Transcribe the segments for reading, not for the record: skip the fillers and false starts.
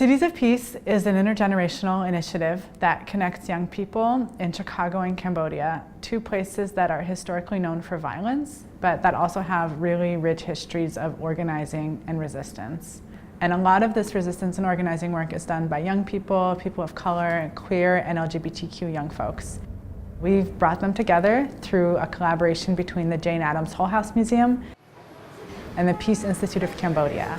Cities of Peace is an intergenerational initiative that connects young people in Chicago and Cambodia, two places that are historically known for violence, but that also have really rich histories of organizing and resistance. And a lot of this resistance and organizing work is done by young people, people of color, queer, and LGBTQ young folks. We've brought them together through a collaboration between the Jane Addams Hull-House Museum and the Peace Institute of Cambodia.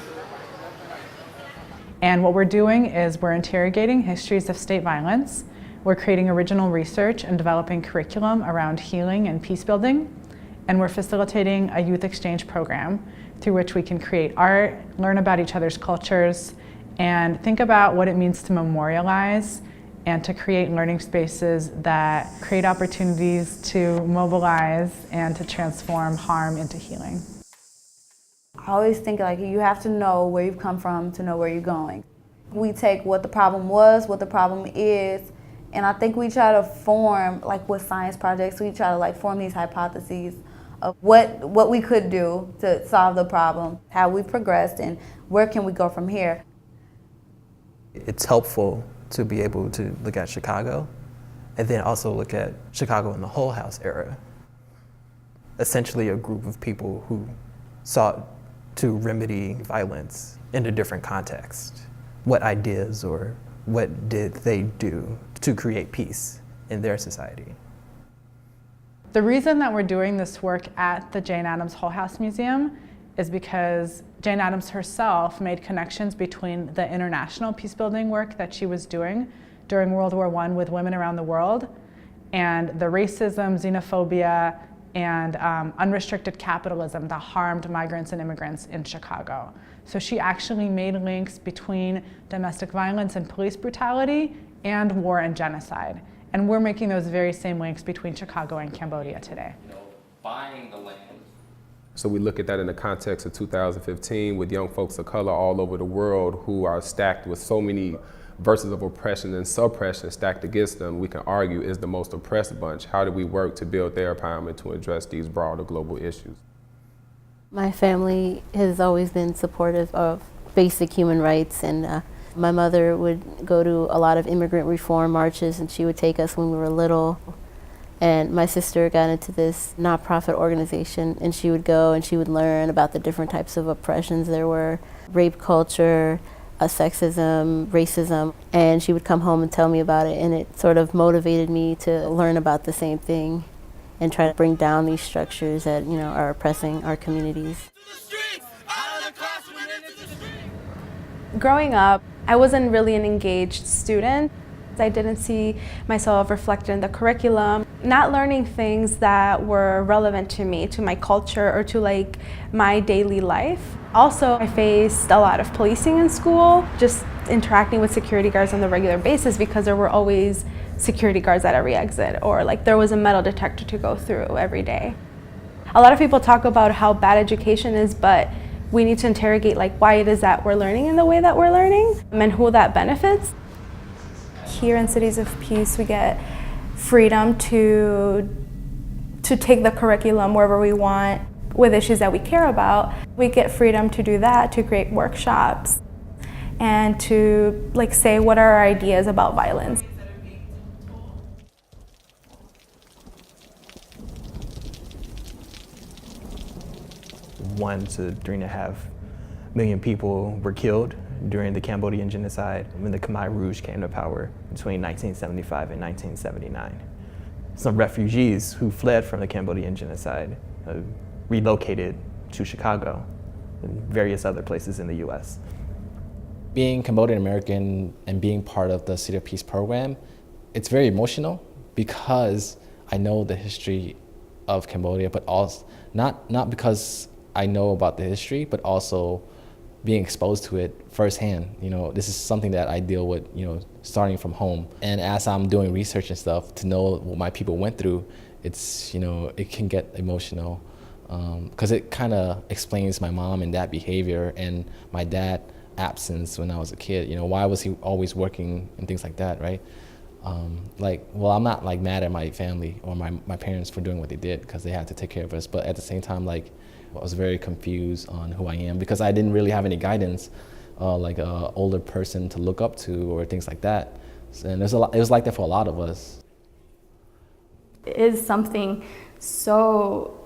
And what we're doing is we're interrogating histories of state violence, we're creating original research and developing curriculum around healing and peace building, and we're facilitating a youth exchange program through which we can create art, learn about each other's cultures, and think about what it means to memorialize and to create learning spaces that create opportunities to mobilize and to transform harm into healing. I always think like you have to know where you've come from to know where you're going. We take what the problem was, what the problem is, and I think we try to form, like with science projects, we try to like form these hypotheses of what we could do to solve the problem, how we've progressed, and where can we go from here. It's helpful to be able to look at Chicago and then also look at Chicago in the Hull-House era. Essentially a group of people who sought to remedy violence in a different context. What ideas or what did they do to create peace in their society? The reason that we're doing this work at the Jane Addams Hull-House Museum is because Jane Addams herself made connections between the international peacebuilding work that she was doing during World War I with women around the world and the racism, xenophobia, and unrestricted capitalism that harmed migrants and immigrants in Chicago. So she actually made links between domestic violence and police brutality and war and genocide. And we're making those very same links between Chicago and Cambodia today. Buying the land. So we look at that in the context of 2015 with young folks of color all over the world who are stacked with so many verses of oppression and suppression stacked against them, we can argue is the most oppressed bunch. How do we work to build their empowerment to address these broader global issues? My family has always been supportive of basic human rights, and my mother would go to a lot of immigrant reform marches, and she would take us when we were little. And my sister got into this nonprofit organization, and she would go and she would learn about the different types of oppressions there were, rape culture, sexism, racism, and she would come home and tell me about it, and it sort of motivated me to learn about the same thing and try to bring down these structures that, are oppressing our communities. Growing up, I wasn't really an engaged student. I didn't see myself reflected in the curriculum, not learning things that were relevant to me, to my culture, or to my daily life. Also, I faced a lot of policing in school, just interacting with security guards on a regular basis because there were always security guards at every exit, or there was a metal detector to go through every day. A lot of people talk about how bad education is, but we need to interrogate why it is that we're learning in the way that we're learning and who that benefits. Here in Cities of Peace, we get freedom to take the curriculum wherever we want with issues that we care about. We get freedom to do that, to create workshops, and to say what are our ideas about violence. One to 3.5 million people were killed during the Cambodian genocide when the Khmer Rouge came to power between 1975 and 1979. Some refugees who fled from the Cambodian genocide relocated to Chicago and various other places in the US. Being Cambodian American and being part of the City of Peace program, it's very emotional because I know the history of Cambodia, but also not because I know about the history, but also being exposed to it firsthand. This is something that I deal with, starting from home. And as I'm doing research and stuff to know what my people went through, it's, it can get emotional because it kind of explains my mom and dad behavior and my dad absence when I was a kid. Why was he always working and things like that, right? I'm not mad at my family or my parents for doing what they did because they had to take care of us, but at the same time, I was very confused on who I am because I didn't really have any guidance like an older person to look up to or things like that. And there's a lot, it was like that for a lot of us. It is something so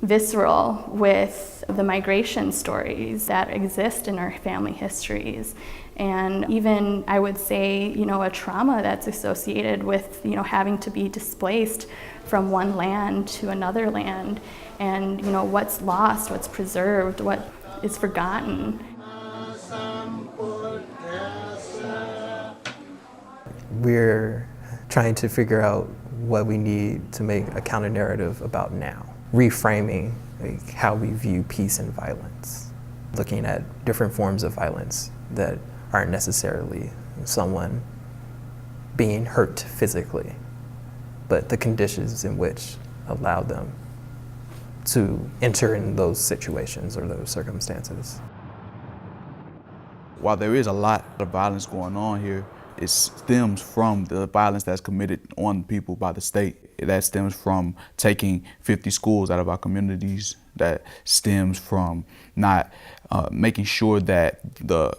visceral with the migration stories that exist in our family histories. And even, I would say, a trauma that's associated with, having to be displaced from one land to another land. And, what's lost, what's preserved, what is forgotten. We're trying to figure out what we need to make a counter narrative about now, reframing how we view peace and violence, looking at different forms of violence that aren't necessarily someone being hurt physically, but the conditions in which allow them to enter in those situations or those circumstances. While there is a lot of violence going on here, it stems from the violence that's committed on people by the state. That stems from taking 50 schools out of our communities. That stems from not making sure that the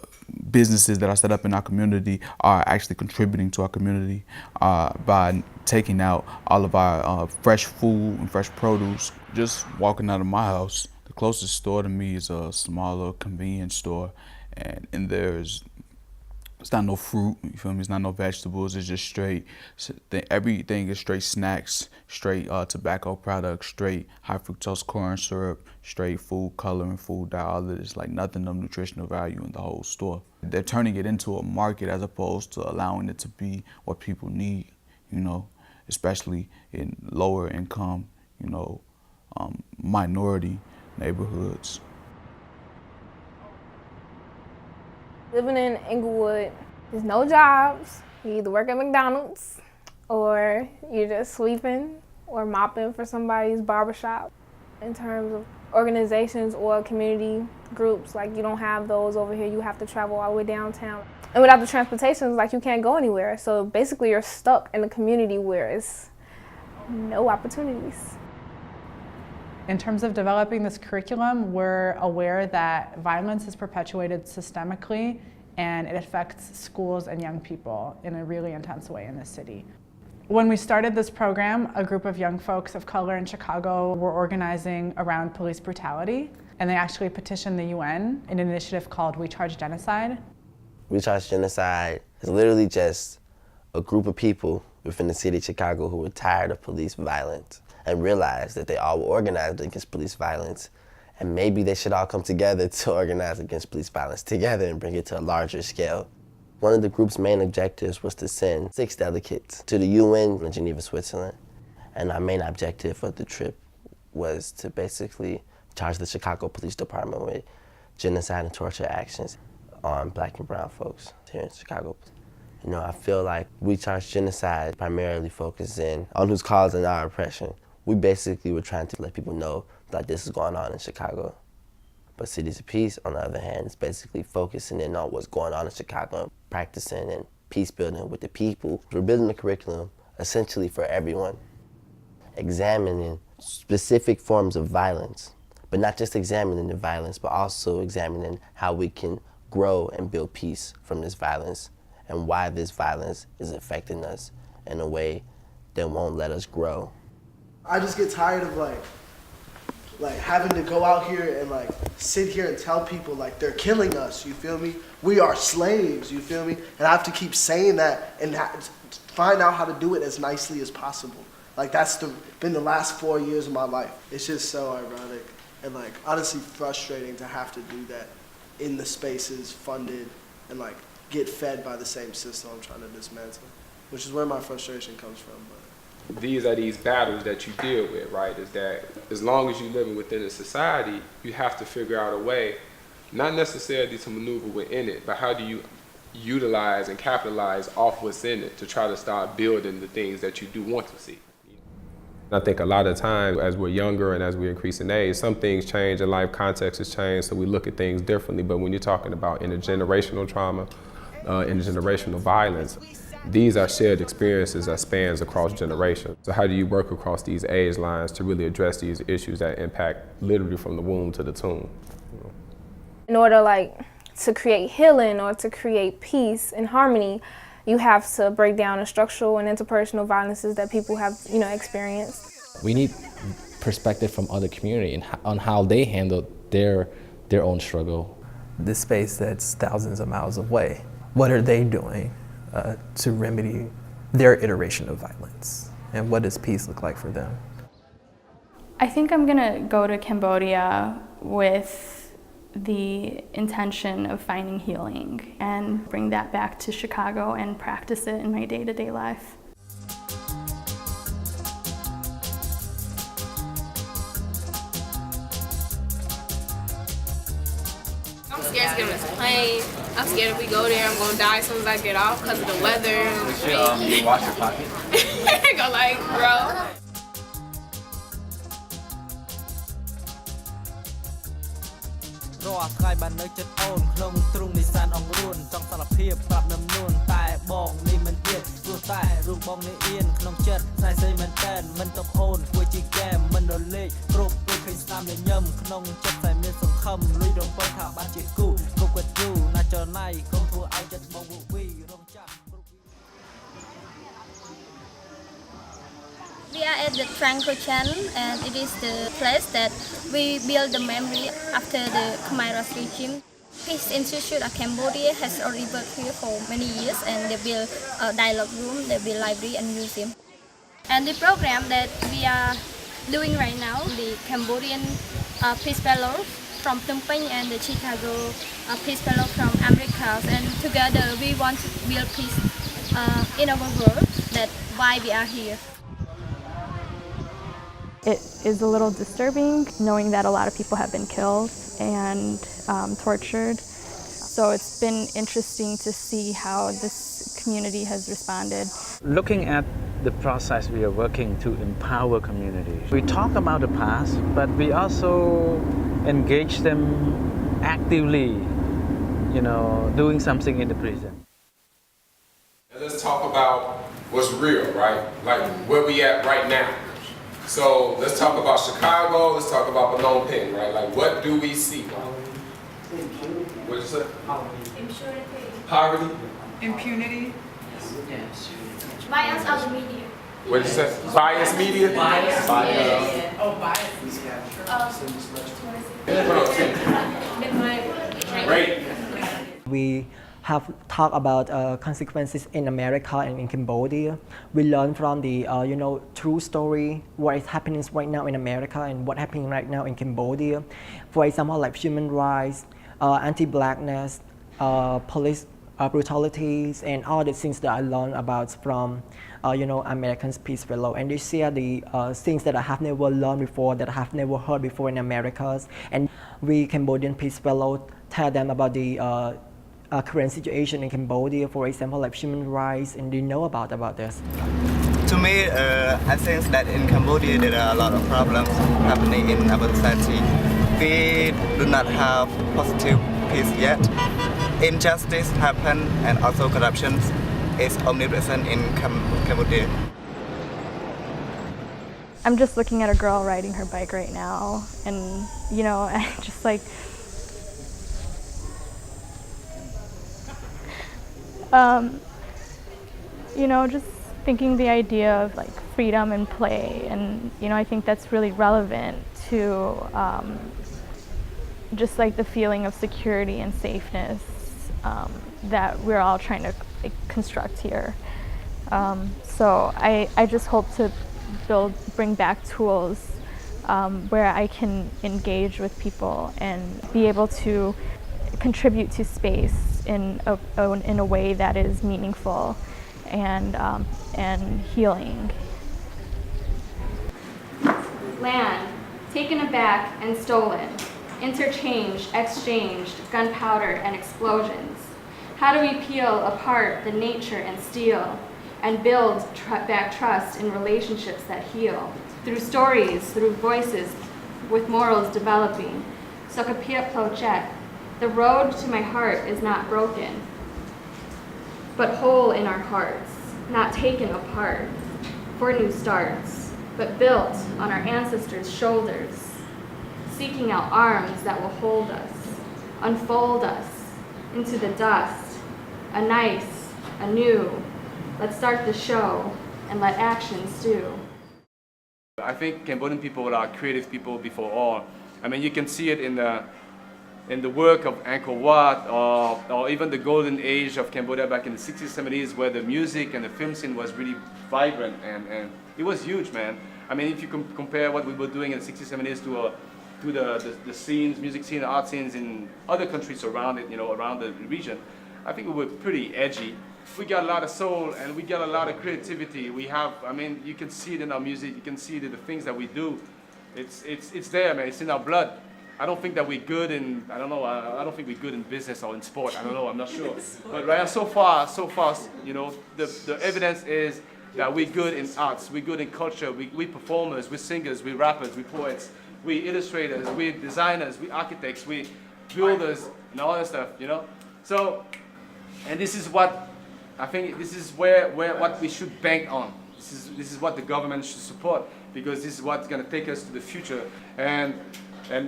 businesses that are set up in our community are actually contributing to our community by taking out all of our fresh food and fresh produce. Just walking out of my house, the closest store to me is a smaller convenience store, and in there it's not no fruit, you feel me? It's not no vegetables. It's just straight. Everything is straight snacks, straight tobacco products, straight high fructose corn syrup, straight food coloring, food dye. All of it is like nothing of nutritional value in the whole store. They're turning it into a market as opposed to allowing it to be what people need, especially in lower income, minority neighborhoods. Living in Inglewood, there's no jobs. You either work at McDonald's or you're just sweeping or mopping for somebody's barbershop. In terms of organizations or community groups, like you don't have those over here. You have to travel all the way downtown. And without the transportation, it's like you can't go anywhere. So basically you're stuck in a community where it's no opportunities. In terms of developing this curriculum, we're aware that violence is perpetuated systemically and it affects schools and young people in a really intense way in this city. When we started this program, a group of young folks of color in Chicago were organizing around police brutality, and they actually petitioned the UN in an initiative called We Charge Genocide. We Charge Genocide is literally just a group of people within the city of Chicago who were tired of police violence and realized that they all were organized against police violence, and maybe they should all come together to organize against police violence together and bring it to a larger scale. One of the group's main objectives was to send 6 delegates to the UN in Geneva, Switzerland. And our main objective of the trip was to basically charge the Chicago Police Department with genocide and torture actions on Black and brown folks here in Chicago. I feel like We Charge Genocide primarily focusing on who's causing our oppression. We basically were trying to let people know that this is going on in Chicago. But Cities of Peace, on the other hand, is basically focusing in on what's going on in Chicago, practicing and peace building with the people. We're building a curriculum essentially for everyone, examining specific forms of violence, but not just examining the violence, but also examining how we can grow and build peace from this violence and why this violence is affecting us in a way that won't let us grow. I just get tired of having to go out here and sit here and tell people they're killing us, you feel me? We are slaves, you feel me? And I have to keep saying that and find out how to do it as nicely as possible. That's been the last 4 years of my life. It's just so ironic and honestly frustrating to have to do that in the spaces funded and get fed by the same system I'm trying to dismantle, which is where my frustration comes from. These are these battles that you deal with, right? Is that as long as you're living within a society, you have to figure out a way, not necessarily to maneuver within it, but how do you utilize and capitalize off what's in it to try to start building the things that you do want to see. I think a lot of times as we're younger and as we increase in age, some things change and life context has changed, so we look at things differently. But when you're talking about intergenerational trauma, intergenerational violence, these are shared experiences that spans across generations. So how do you work across these age lines to really address these issues that impact literally from the womb to the tomb? In order to create healing or to create peace and harmony, you have to break down the structural and interpersonal violences that people have, experienced. We need perspective from other community on how they handle their own struggle. This space that's thousands of miles away, what are they doing to remedy their iteration of violence? And what does peace look like for them? I think I'm gonna go to Cambodia with the intention of finding healing and bring that back to Chicago and practice it in my day-to-day life. I'm scared to get on this plane. I'm scared if we go there, I'm gonna die as soon as I get off because of the weather. You wash your pocket? Go like, bro. We are at the Tranquil Channel, and it is the place that we build the memory after the Khmer Rouge regime. Peace Institute of Cambodia has already worked here for many years, and they build a dialogue room, they build library and museum. And the program that we are doing right now, the Cambodian Peace Fellow from Phnom Penh and the Chicago Peace Fellow from America, and together we want to build peace in our world. That's why we are here. It is a little disturbing knowing that a lot of people have been killed and tortured. So it's been interesting to see how this community has responded. Looking at the process, we are working to empower communities. We talk about the past, but we also engage them actively, doing something in the present. And let's talk about what's real, right? Like where we at right now. So let's talk about Chicago, let's talk about Phnom Penh, right? Like what do we see? What did you say? Poverty. Impunity. Bias of the media. What did you say? Bias media? Bias. Oh, bias. Great. We have talked about consequences in America and in Cambodia. We learn from the true story, what is happening right now in America and what happening right now in Cambodia. For example, like human rights, anti-blackness, police brutalities, and all the things that I learned about from American Peace Fellow. And they share the things that I have never learned before, that I have never heard before in America. And we Cambodian Peace Fellow tell them about the current situation in Cambodia, for example, like human rights, and they know about this. To me, I think that in Cambodia there are a lot of problems happening in our society. We do not have positive peace yet. Injustice happen, and also corruption is omnipresent in Cambodia. I'm just looking at a girl riding her bike right now, and I just like, just thinking the idea of like freedom and play, and I think that's really relevant to just like the feeling of security and safeness that we're all trying to construct here. So I just hope to bring back tools where I can engage with people and be able to contribute to space in a way that is meaningful and healing. Land taken aback and stolen, interchanged, exchanged, gunpowder and explosions. How do we peel apart the nature and steel and build back trust in relationships that heal? Through stories, through voices, with morals developing. Sokapia Plochet, the road to my heart is not broken, but whole in our hearts, not taken apart for new starts, but built on our ancestors' shoulders, seeking out arms that will hold us, unfold us, into the dust, a nice, a new. Let's start the show and let actions do. I think Cambodian people are creative people before all. I mean, you can see it in the work of Angkor Wat or even the golden age of Cambodia back in the 60s, 70s, where the music and the film scene was really vibrant and it was huge, man. I mean, if you compare what we were doing in the 60s, 70s to the scenes, music scene, art scenes in other countries around it, around the region, I think we were pretty edgy. We got a lot of soul and we got a lot of creativity. We have, I mean, you can see it in our music, you can see it in the things that we do. It's there, man, it's in our blood. I don't think that we're good in, I don't know, I don't think we're good in business or in sport, I don't know, I'm not sure. But right now, so far, the evidence is that we're good in arts, we're good in culture, we're performers, we're singers, we're rappers, we're poets, we're illustrators, we're designers, we're architects, we're builders, and all that stuff, So, and this is what, I think this is what we should bank on. This is what the government should support, because this is what's going to take us to the future. And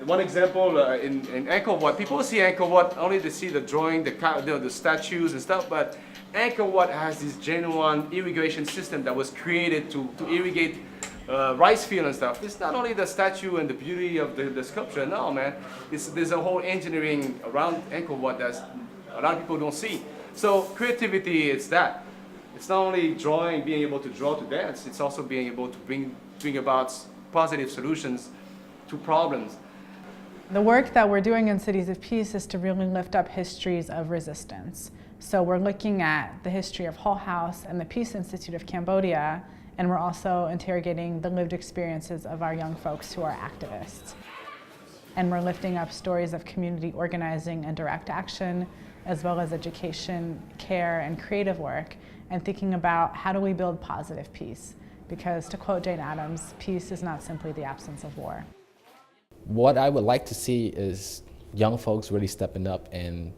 one example in Angkor Wat, people see Angkor Wat only to see the drawing, the statues and stuff, but Angkor Wat has this genuine irrigation system that was created to irrigate rice field and stuff. It's not only the statue and the beauty of the sculpture, no, man. There's a whole engineering around Angkor Wat that a lot of people don't see. So creativity, it's that. It's not only drawing, being able to draw to dance, it's also being able to bring about positive solutions to problems. The work that we're doing in Cities of Peace is to really lift up histories of resistance. So we're looking at the history of Hull-House and the Peace Institute of Cambodia, and we're also interrogating the lived experiences of our young folks who are activists. And we're lifting up stories of community organizing and direct action, as well as education, care, and creative work, and thinking about how do we build positive peace? Because to quote Jane Addams, peace is not simply the absence of war. What I would like to see is young folks really stepping up and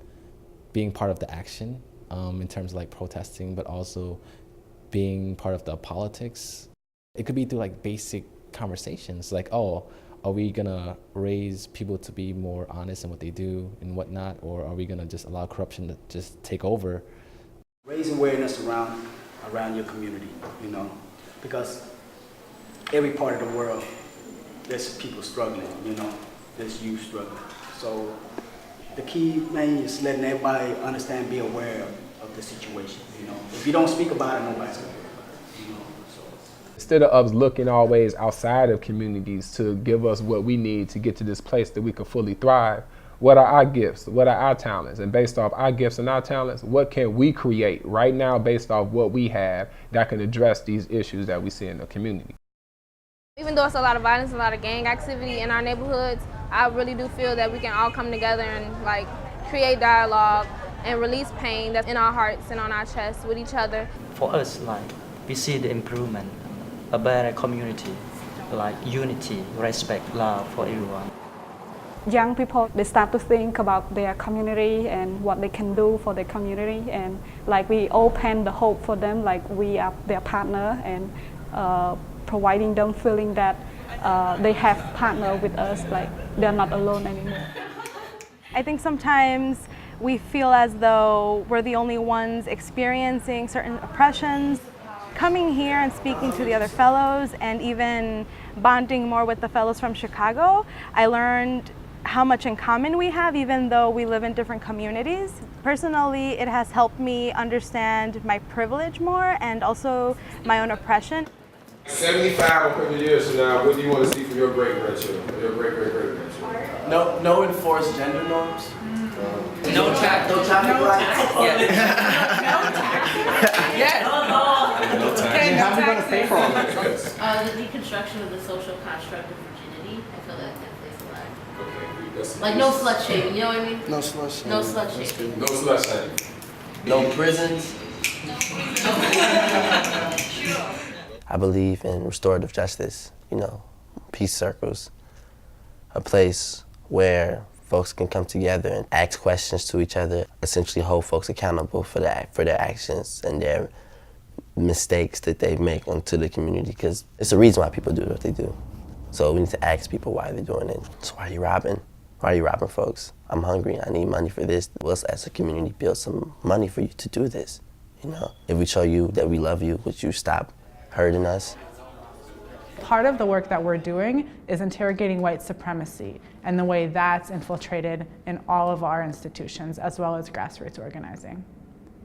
being part of the action in terms of like protesting, but also being part of the politics. It could be through like basic conversations, like, oh, are we gonna raise people to be more honest in what they do and whatnot, or are we gonna just allow corruption to just take over? Raise awareness around your community, because every part of the world, there's people struggling, there's youth struggling. So the key thing is letting everybody understand, be aware of the situation, If you don't speak about it, nobody's gonna. Instead of us looking always outside of communities to give us what we need to get to this place that we can fully thrive, what are our gifts? What are our talents? And based off our gifts and our talents, what can we create right now based off what we have that can address these issues that we see in the community? Even though it's a lot of violence, a lot of gang activity in our neighborhoods, I really do feel that we can all come together and create dialogue and release pain that's in our hearts and on our chests with each other. For us, we see the improvement. A better community, like unity, respect, love for everyone. Young people, they start to think about their community and what they can do for their community, and we open the hope for them, we are their partner, and providing them feeling that they have partner with us, they're not alone anymore. I think sometimes we feel as though we're the only ones experiencing certain oppressions. Coming here and speaking to the other fellows and even bonding more with the fellows from Chicago, I learned how much in common we have, even though we live in different communities. Personally, it has helped me understand my privilege more and also my own oppression. 75 or 50 years from now, what do you want to see from your great-grandchildren, your great-great-great-grandchildren? No enforced gender norms. No traffic rights. Yes. No taxes. How are we going to pay for all this? The deconstruction of the social construct of virginity. I feel that plays a lot. Like no slut shaming, you know what I mean? No slut shaming. No slut shaming. No slut shaming. No prisons. I believe in restorative justice, peace circles, a place where folks can come together and ask questions to each other, essentially hold folks accountable for their actions and their mistakes that they make onto the community, because it's the reason why people do what they do. So we need to ask people why they're doing it. So why are you robbing? Why are you robbing folks? I'm hungry, I need money for this. Let's, as a community, build some money for you to do this. You know, if we show you that we love you, would you stop hurting us? Part of the work that we're doing is interrogating white supremacy and the way that's infiltrated in all of our institutions, as well as grassroots organizing.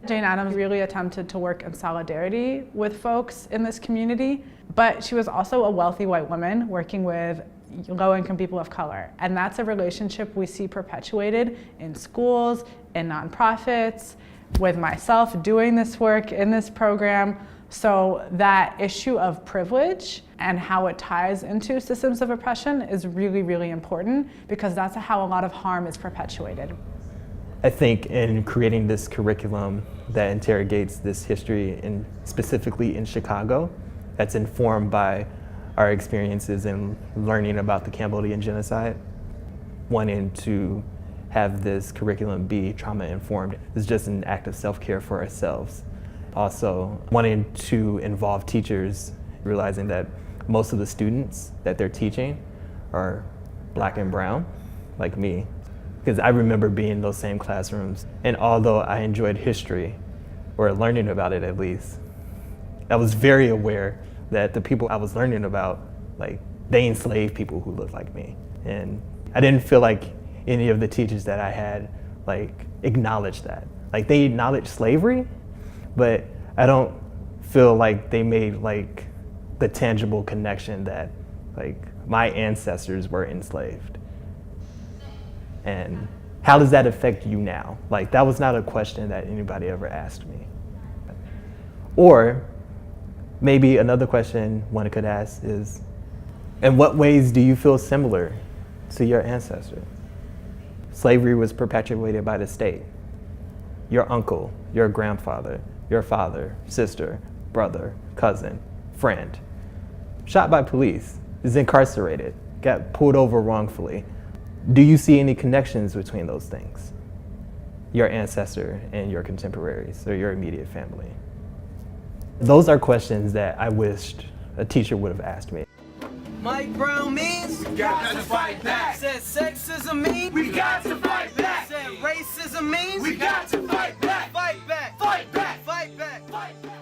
Jane Addams really attempted to work in solidarity with folks in this community, but she was also a wealthy white woman working with low-income people of color. And that's a relationship we see perpetuated in schools, in nonprofits, with myself doing this work in this program. So that issue of privilege and how it ties into systems of oppression is really, really important, because that's how a lot of harm is perpetuated. I think in creating this curriculum that interrogates this history, specifically in Chicago, that's informed by our experiences in learning about the Cambodian genocide, wanting to have this curriculum be trauma-informed is just an act of self-care for ourselves. Also, wanting to involve teachers, realizing that most of the students that they're teaching are Black and brown, like me. Because I remember being in those same classrooms, and although I enjoyed history, or learning about it at least, I was very aware that the people I was learning about, like, they enslaved people who looked like me. And I didn't feel like any of the teachers that I had, like, acknowledged that. Like, they acknowledged slavery, but I don't feel like they made, like, the tangible connection that, like, my ancestors were enslaved. And how does that affect you now? Like, that was not a question that anybody ever asked me. Or maybe another question one could ask is, in what ways do you feel similar to your ancestors? Slavery was perpetuated by the state. Your uncle, your grandfather, your father, sister, brother, cousin, friend, shot by police, is incarcerated, got pulled over wrongfully. Do you see any connections between those things? Your ancestor and your contemporaries or your immediate family? Those are questions that I wished a teacher would have asked me. Mike Brown means we got to fight back. Said sexism means we got to fight back. Said racism means we got to fight back. Fight back. Fight back. Fight back. Fight back.